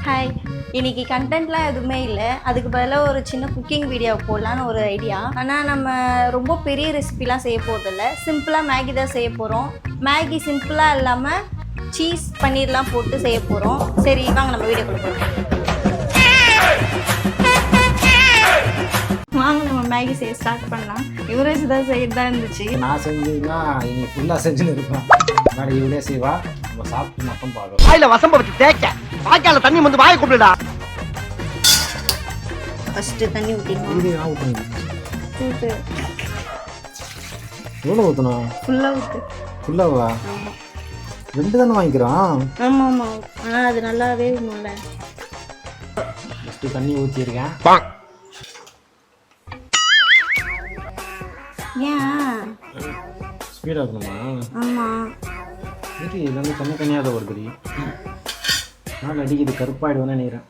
Hi, இன்னைக்கு கண்டென்ட்லாம் எதுவுமே இல்லை. அதுக்கு பதிலாக ஒரு சின்ன குக்கிங் வீடியோ போடலான்னு ஒரு ஐடியா. ஆனால் நம்ம ரொம்ப பெரிய ரெசிபிலாம் செய்ய போகிறதில்ல. சிம்பிளாக மேகி தான் செய்ய போகிறோம். மேகி சிம்பிளாக இல்லாமல் சீஸ் பன்னீர்லாம் போட்டு செய்ய போகிறோம். சரி வாங்க நம்ம வீடியோ கொடுப்போம். வாங்க நம்ம மேகி செய்ய ஸ்டார்ட் பண்ணலாம். இவரேஜ் தான் செய்யறதா இருந்துச்சு. நான் செஞ்சதுன்னா இன்னைக்கு ஃபுல்லாக செஞ்சுன்னு இருப்பேன். மேடம் இவரே செய்வா, நம்ம சாப்பிட்டு மட்டும் பார்க்கலாம். வாயில வசம்ப வச்சு தேய்க்க வாய்க்கால தண்ணி வந்து வாயை கூப்பிடுடா. ஃபர்ஸ்ட் தண்ணி ஊற்றிக்கலாம். இது நான் ஊற்றுங்க. ஊற்று. எவ்வளோ ஊற்றணும்? ஃபுல்லாக ஊற்று. ஃபுல்லாவா? ரெண்டு தானே வாங்கிக்கிறோம். ஆமாம் ஆமாம், ஆனால் அது நல்லாவே இருக்கும்ல. ஃபஸ்ட்டு தண்ணி ஊற்றிருக்கேன். ஏன் ஸ்பீடாக இருக்கணுமா? ஆமாம். இதுக்கு இது வந்து தனியாக வருது. நான் அடிக்குது கருப்பாயிடுவேன்னு நினைக்கிறேன்.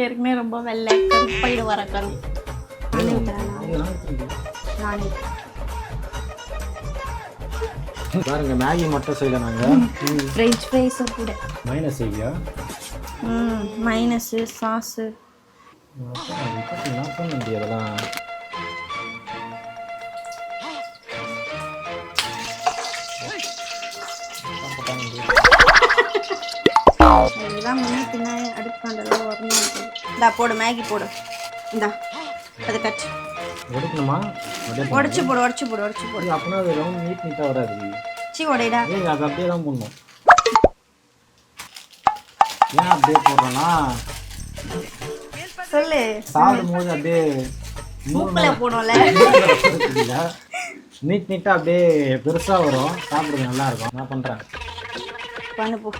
ஏற்கனவே ரொம்ப வெள்ளை கருப்பாயிடு வர கரு. பாருங்க மேகி மட்டும் செய்யல நாங்கள். ஃப்ரெஞ்ச் ஃப்ரைஸும் கூட. மைனஸ் செய்யா? மைனஸு சாஸு நான் பண்ண முடியாதெல்லாம். இதெல்லாம் முன்னே பின்னாடி அடுப்பாண்டெல்லாம் வரணும். இந்தா போடு, மேகி போடு. இந்தா அதை கட் உடைக்கணுமா? உடச்சி போடு உடச்சி போடு உடச்சி போடு. அப்படின்னா அது ரவுண்ட் நீட்டாக வராது. சி உடைடா. ஏய் அது அப்படியே தான் போடணும். ஏன் அப்படியே போடுறோன்னா சொல்லு. சாப்பிடும் போது அப்படியே மூக்கில் போடும்ல. நீட்டாக அப்படியே பெருசாக வரும். சாப்பிடுறது நல்லா இருக்கும். நான் பண்ணுறேன். பண்ணு போ.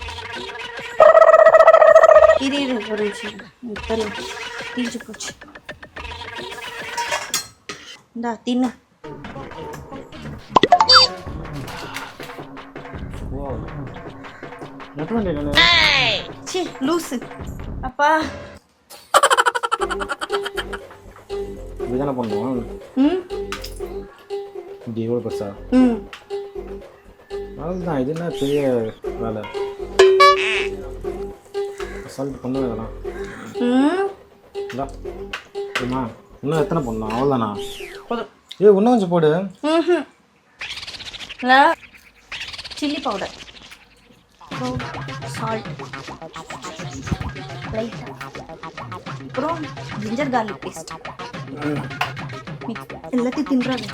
இது ஒரு விஷயம் தீஞ்சு போச்சு. இந்தா தின்னு. சி லூசு. அப்பா இதுதானே பண்ணுவோம். இது எவ்வளோ பெருசா? அதுதான். இது என்ன பெரிய வேலை? சால்ட் பண்ண வேணாம். இல்லை சரிம்மா, இன்னும் எத்தனை பண்ணலாம்? அவ்வளோதானா? ஏ இன்னும் கொஞ்சம் போடு. இல்லை சில்லி பவுடர், சால்ட், லைட்டாக, அப்புறம் ஜிஞ்சர் கார்லிக் பேஸ்ட் எல்லாத்தையும் தின்றாங்க.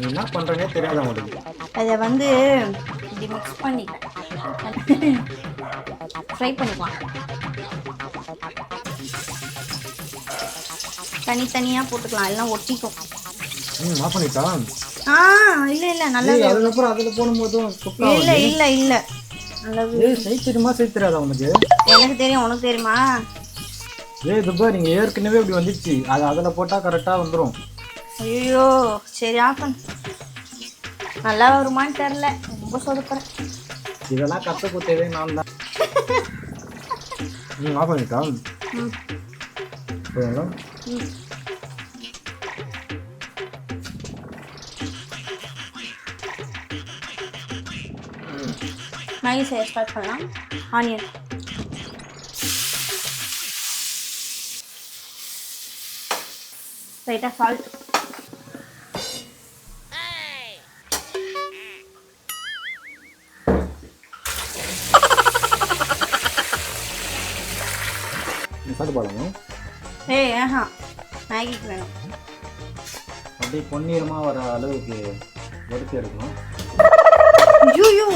என்ன பண்ணுறேனே தெரியாத உங்களுக்கு. அதை வந்து இப்படி மிக்ஸ் பண்ணிட்டேன். ஃப்ரை பண்ணிக்கலாம். தனித்தனியாக போட்டுக்கலாம், எல்லாம் ஒட்டிக்கும். ஆஃப் பண்ணிட்டா? இல்லை இல்லை நல்லா. அதுக்கப்புறம் அதில் போடும்போதும் இல்லை இல்லை இல்லை நல்லது. செய்ய தெரியுமா? செய்ய தெரியாதா உனக்கு? எனக்கு தெரியும், உனக்கு தெரியுமா? இதுப்பா நீங்கள் ஏற்கனவே இப்படி வந்துடுச்சு. அது அதில் போட்டால் கரெக்டாக வந்துடும். ஐயோ சரி ஆஃப் பண்ணு. நல்லா வருமானு தெரில, ரொம்ப சொதப்புறேன். இதெல்லாம் கற்று கொடுத்ததே நான் தான். ஆஃப் பண்ணிட்டா? மேகி செய்ய ஸ்டார்ட் பண்ணலாம். ஆனியன், லைட்டாக சால்ட், சாப்பிட்டு போடலாமா? மேகிக்கு வேணும். அப்படியே பொன்னிறமாக வர அளவுக்கு வறுத்து எடுக்கணும். ஐயோ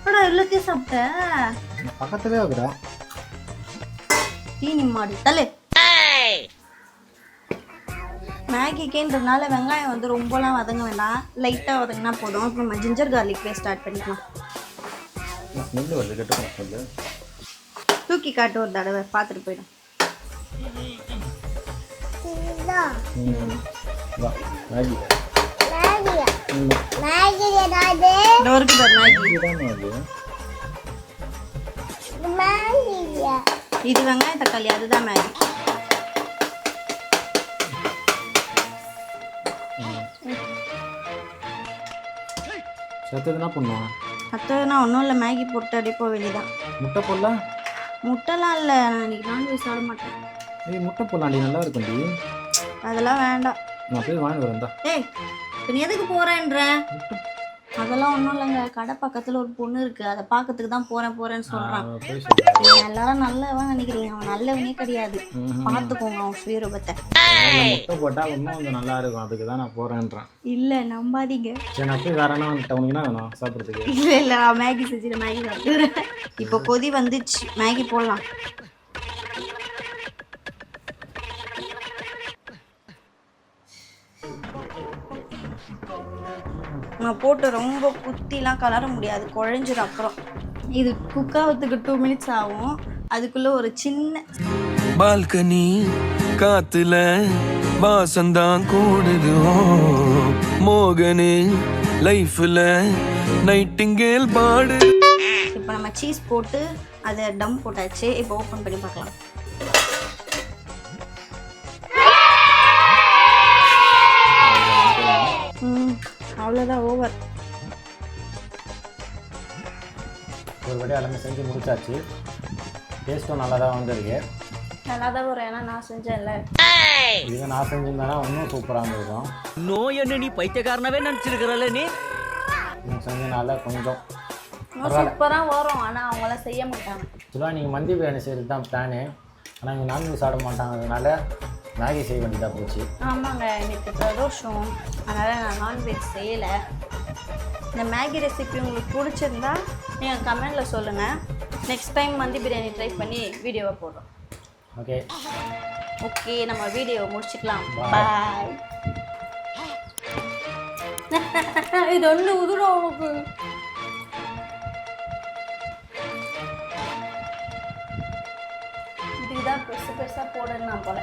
அடா எல்லாத்தையும் சாப்பிட்டேன். பக்கத்துலேயே இருக்கிறா தீனி மாடு தலை. மேகிக்குன்றதுனால வெங்காயம் வந்து ரொம்பலாம் வதங்க வேண்டாம், லைட்டாக வதங்கினா போதும். அப்புறம் நம்ம ஜிஞ்சர் கார்லிக் பேஸ்ட் ஸ்டார்ட் பண்ணிக்கலாம். ஸ்மெல் வருது, கெட்டு சொல்லு. தூக்கி காட்டு ஒரு தடவை, பார்த்துட்டு போயிடும். மேகி இது வெங்காயம் தக்காளி, அதுதான் மேகி. சத்து என்ன பண்ணுவோம்? மற்றதுனா ஒன்றும் இல்லை, மேகி போட்டு அப்படியே போக வேண்டியதான். முட்டை போடலாம்? முட்டைலாம் இல்லை, நான் இன்னைக்கு நான்வெஜ் சாப்பிட மாட்டேன். ஏய் முட்டை போடலாம்டி, நல்லா இருக்கும்டி. அதெல்லாம் வேண்டாம். நான் போய் வாங்கி வரேன்டா. ஏய் இப்போ நீ எதுக்கு போகிறேன்ற? அதெல்லாம் ஒன்றும் இல்லைங்க, கடை பக்கத்தில் ஒரு பொண்ணு இருக்குது, அதை பார்க்கறதுக்கு தான் போகிறேன்னு சொல்கிறான். போய் சொல்கிறேன். நீங்கள் எல்லாரும் நல்லவன் நினைக்கிறீங்க, அவன் நல்லவனே கிடையாது. பார்த்துக்கோங்க அவன் சுயரூபத்தை. முட்டை போட்டால் இன்னும் கொஞ்சம் நல்லா இருக்கும், அதுக்கு தான் நான் போகிறேன்றேன். இல்லை நம்பாதீங்க. சரி நான் போய் வேற என்ன டவுனுக்குன்னா வேணும் சாப்பிட்றதுக்கு? இல்லை நான் மேகி செஞ்சு மேகி சாப்பிடுறேன். இப்போ கொதி வந்துச்சு, மேகி போடலாம். நான் போட்டு ரொம்ப குத்திலாம் கலர முடியாது, குழஞ்சிடும். அப்புறம் இது குக் ஆகிறதுக்கு 2 minutes ஆகும். அதுக்குள்ள ஒரு சின்ன பால்கனி காத்துல வாசந்தான் கூடுது மோகனு லைஃப்ல நைட்டிங்கேல் பாடு. இப்போ நம்ம சீஸ் போட்டு அதை டம் போட்டாச்சு. இப்போ ஓப்பன் பண்ணி பார்க்கலாம். அவ்வளோதான், ஓவர். ஒரு வாட்டி எல்லாமே செஞ்சு முடிச்சாச்சு. டேஸ்ட்டும் நல்லா தான் வந்திருக்கு. நல்லா தான் வரும், ஏன்னா நான் செஞ்சேன்ல. இதுவே நான் செஞ்சிருந்தேன்னா இன்னும் சூப்பராக இருந்திருக்கும். நோய் என்ன நீ பைத்தியக்காரனவே நினச்சிருக்கிறல்ல நீ? நீங்கள் செஞ்சனால கொஞ்சம் சூப்பராக வரும், ஆனால் அவங்களாம் செய்ய மாட்டாங்க. ஆக்சுவலாக நீங்கள் மந்தி பிரியாணி செய்கிறது தான் பிளானு. ஆனால் இங்கே நான்வெஜ் சாப்பிட மாட்டாங்கிறதுனால மேகி செய்ய வேண்டியதாக போச்சு. ஆமாங்க, எனக்கு பிரதோஷம், அதனால் நான் நான்வெஜ் செய்யலை. இந்த மேகி ரெசிபி உங்களுக்கு பிடிச்சிருந்தா நீங்கள் கமெண்டில் சொல்லுங்கள். நெக்ஸ்ட் டைம் மந்தி பிரியாணி ட்ரை பண்ணி வீடியோவை போடுறோம். ஓகே ஓகே, நம்ம வீடியோ முடிச்சுக்கலாம். பாய். இது ஒன்று உதுரும் உனக்கு. இதுதான் பெருசு பெருசாக போடணும் நான் போல.